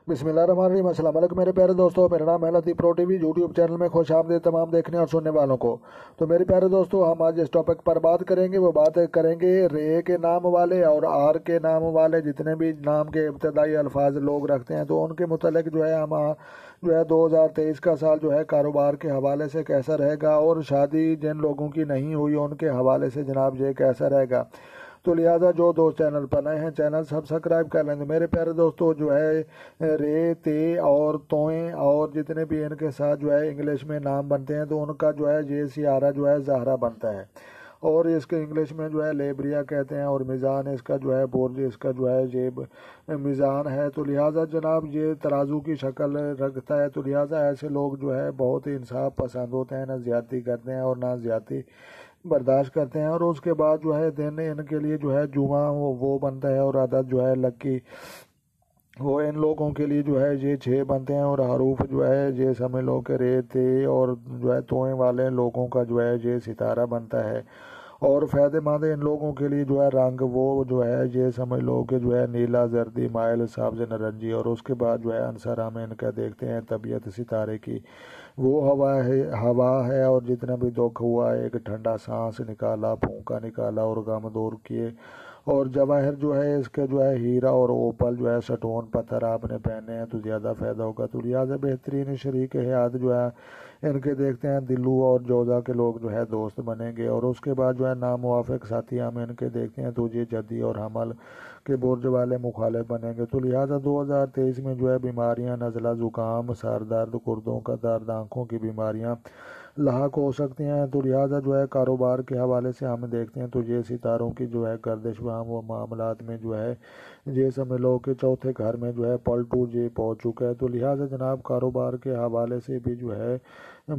بسم اللہ الرحمن الرحیم۔ السلام علیکم میرے پیارے دوستوں، میرا نام ہے لطیف پرو ٹی وی یوٹیوب چینل میں خوش آمدید تمام دیکھنے اور سننے والوں کو۔ تو میرے پیارے دوستوں، ہم آج اس ٹاپک پر بات کریں گے، وہ بات کریں گے رے کے نام والے اور آر کے نام والے جتنے بھی نام کے ابتدائی الفاظ لوگ رکھتے ہیں، تو ان کے متعلق ہم 2023 کا سال کاروبار کے حوالے سے کیسا رہے گا، اور شادی جن لوگوں کی نہیں ہوئی ان کے حوالے سے جناب یہ کیسا رہے گا۔ تو لہٰذا جو دوست چینل پر نئے ہیں چینل سبسکرائب کر لیں۔ تو میرے پیارے دوستوں، رے، تے اور توئیں اور جتنے بھی ان کے ساتھ انگلش میں نام بنتے ہیں، تو ان کا یہ سیارہ زہرہ بنتا ہے، اور اس کے انگلش میں لیبریا کہتے ہیں، اور میزان اس کا برج اس کا یہ میزان ہے۔ تو لہٰذا جناب یہ ترازو کی شکل رکھتا ہے، تو لہٰذا ایسے لوگ بہت ہی انصاف پسند ہوتے ہیں، نہ زیادتی کرتے ہیں اور نہ زیادتی برداشت کرتے ہیں۔ اور اس کے بعد دن ان کے لیے جمعہ وہ بنتا ہے، اور عدد لکی وہ ان لوگوں کے لیے یہ 6 بنتے ہیں، اور حروف یہ سمجھ لو کہ رے، تے اور توئیں والے لوگوں کا یہ ستارہ بنتا ہے۔ اور فائدہ مند ان لوگوں کے لیے رنگ وہ یہ سمجھ لو کہ نیلا، زردی، مائل، سبز، نارنجی۔ اور اس کے بعد عنصر ہم ان کا دیکھتے ہیں طبیعت ستارے کی، وہ ہوا ہے، اور جتنا بھی دکھ ہوا ایک ٹھنڈا سانس نکالا، پھونکا نکالا اور غم دور کیے۔ اور جواہر اس کے ہیرا اور اوپل سٹون پتھر آپ نے پہنے ہیں تو زیادہ فائدہ ہوگا۔ تو لہٰذا بہترین شریک حیات ان کے دیکھتے ہیں دلو اور جوزا کے لوگ دوست بنیں گے۔ اور اس کے بعد ناموافق ساتھی ہم ان کے دیکھتے ہیں تو یہ جدی اور حمل کے برج والے مخالف بنیں گے۔ تو لہٰذا 2023 میں بیماریاں، نزلہ، زکام، سر درد، گردوں کا درد، آنکھوں کی بیماریاں لاحق ہو سکتی ہیں۔ تو لہٰذا کاروبار کے حوالے سے ہم دیکھتے ہیں تو یہ ستاروں کی گردش وہ معاملات میں یہ سمجھ لو کہ چوتھے گھر میں پلٹو پہنچ چکا ہے۔ تو لہٰذا جناب کاروبار کے حوالے سے بھی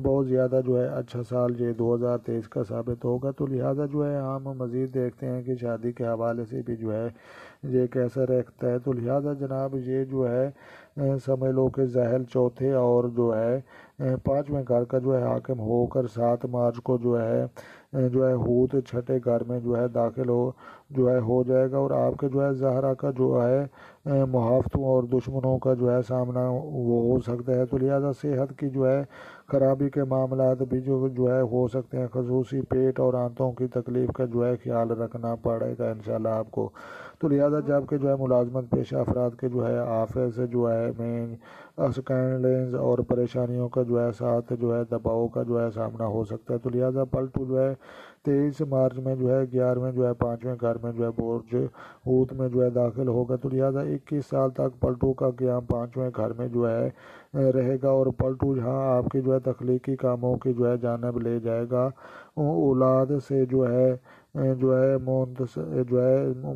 بہت زیادہ اچھا سال 2023 کا ثابت ہوگا۔ تو لہٰذا ہم مزید دیکھتے ہیں کہ شادی کے حوالے سے بھی یہ کیسا رکھتا ہے۔ تو لہٰذا جناب یہ سمجھ لو کہ ذہل چوتھے اور 5ویں گھر کا حاکم ہو کر 7 مارچ کو ہوت چھٹے گھر میں داخل ہو جائے گا، اور آپ کے زہرہ کا محافتوں اور دشمنوں کا سامنا وہ ہو سکتا ہے۔ تو لہٰذا صحت کی خرابی کے معاملات بھی ہو سکتے ہیں، خصوصی پیٹ اور آنتوں کی تکلیف کا خیال رکھنا پڑے گا انشاءاللہ آپ کو۔ تو لہٰذا جب کہ ملازمت پیشہ افراد کے آفس میں اسکینڈلز اور پریشانیوں کا ساتھ دباؤ کا سامنا ہو سکتا ہے۔ تو لہٰذا پلٹو 23 مارچ میں 11ویں 5ویں گھر میں برج ہوت میں داخل ہوگا۔ تو لہٰذا 21 سال تک پلٹو کا قیام 5ویں گھر میں رہے گا، اور پلٹو جہاں آپ کی تخلیقی کاموں کی جانب لے جائے گا، اولاد سے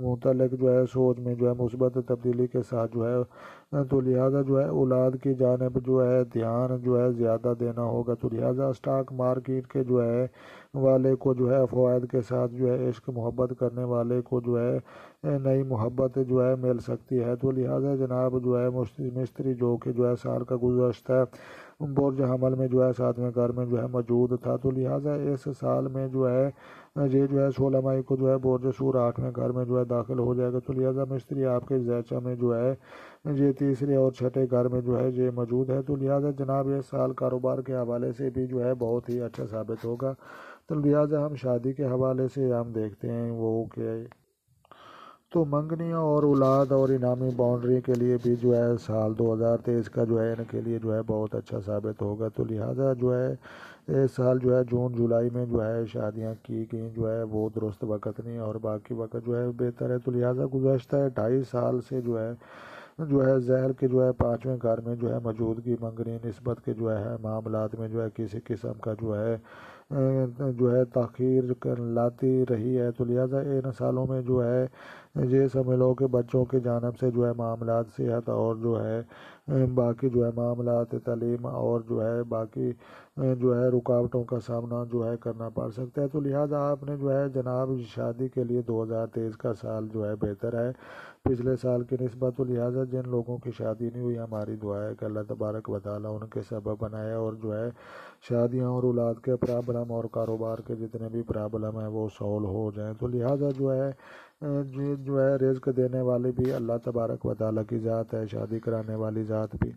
متعلق سوچ میں مثبت تبدیلی کے ساتھ تو لہٰذا اولاد کی جانب دھیان زیادہ دینا ہوگا۔ تو لہٰذا اسٹاک مارکیٹ کے والے کو فوائد کے ساتھ عشق محبت کرنے والے کو نئی محبت مل سکتی ہے۔ تو لہٰذا جناب مستری جو کہ سال کا گزشتہ برج حمل میں 7ویں گھر میں موجود تھا، تو لہٰذا اس سال میں یہ 16 مئی کو برج سور 8ویں گھر میں داخل ہو جائے گا۔ تو لہٰذا مستری آپ کے زیچہ میں یہ تیسرے اور چھٹے گھر میں یہ موجود ہے۔ تو لہٰذا جناب یہ سال کاروبار کے حوالے سے بھی بہت ہی اچھا ثابت ہوگا۔ تو لہٰذا ہم شادی کے حوالے سے ہم دیکھتے ہیں وہ کہ تو منگنیوں اور اولاد اور انعامی باؤنڈری کے لیے بھی سال 2023 کا ان کے لیے بہت اچھا ثابت ہوگا۔ تو لہٰذا اس سال جون جولائی میں شادیاں کی گئیں وہ درست وقت نہیں، اور باقی وقت بہتر ہے۔ تو لہٰذا گزشتہ 2.5 سال سے زہر کے 5ویں گھر میں موجودگی منگنی نسبت کے معاملات میں کسی قسم کا تاخیر لاتی رہی ہے۔ تو لہٰذا ان سالوں میں یہ سمجھ لو کہ بچوں کی جانب سے معاملات، صحت اور باقی معاملات، تعلیم اور باقی رکاوٹوں کا سامنا کرنا پڑ سکتا ہے۔ تو لہٰذا آپ نے جناب شادی کے لیے 2023 کا سال بہتر ہے پچھلے سال کی نسبت۔ تو لہٰذا جن لوگوں کی شادی نہیں ہوئی، ہماری دعا ہے کہ اللہ تبارک و تعالیٰ ان کے سبب بنائے، اور شادیاں اور اولاد کے پرابلم اور کاروبار کے جتنے بھی پرابلم ہیں وہ سولو ہو جائیں۔ تو لہٰذا جو ہے رزق دینے والی بھی اللہ تبارک و تعالیٰ کی ذات ہے، شادی کرانے والی ذات بھی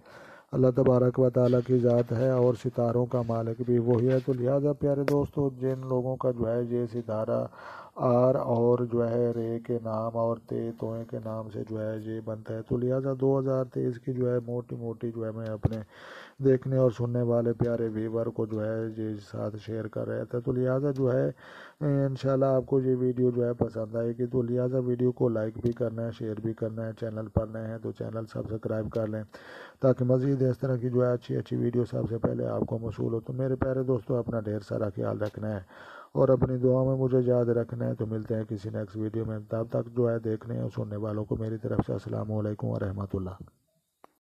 اللہ تبارک و تعالیٰ کی ذات ہے، اور ستاروں کا مالک بھی وہی ہے۔ تو لہٰذا پیارے دوستو، جن لوگوں کا جو ہے یہ ستارہ آر اور جو ہے رے کے نام اور توئیں کے نام سے جو ہے یہ بنتا ہے، تو لہٰذا 2023 کی جو ہے موٹی موٹی جو ہے میں اپنے دیکھنے اور سننے والے پیارے ویور کو جو ہے یہ ساتھ شیئر کر رہے تھے۔ تو لہٰذا جو ہے انشاءاللہ آپ کو یہ ویڈیو جو ہے پسند آئے گی، تو لہٰذا ویڈیو کو لائک بھی کرنا ہے، شیئر بھی کرنا ہے، چینل پر نئے ہیں تو چینل سبسکرائب کر لیں تاکہ مزید اس طرح کی جو ہے اچھی ویڈیو سب سے پہلے آپ کو موصول ہو۔ تو میرے پیارے دوستو، اپنا ڈھیر سارا خیال رکھنا ہے اور اپنی دعاؤں میں مجھے یاد رکھنا ہے۔ تو ملتے ہیں کسی نیکسٹ ویڈیو میں، تب تک جو ہے دیکھنے اور سننے والوں کو میری طرف سے السلام علیکم ورحمۃ اللہ۔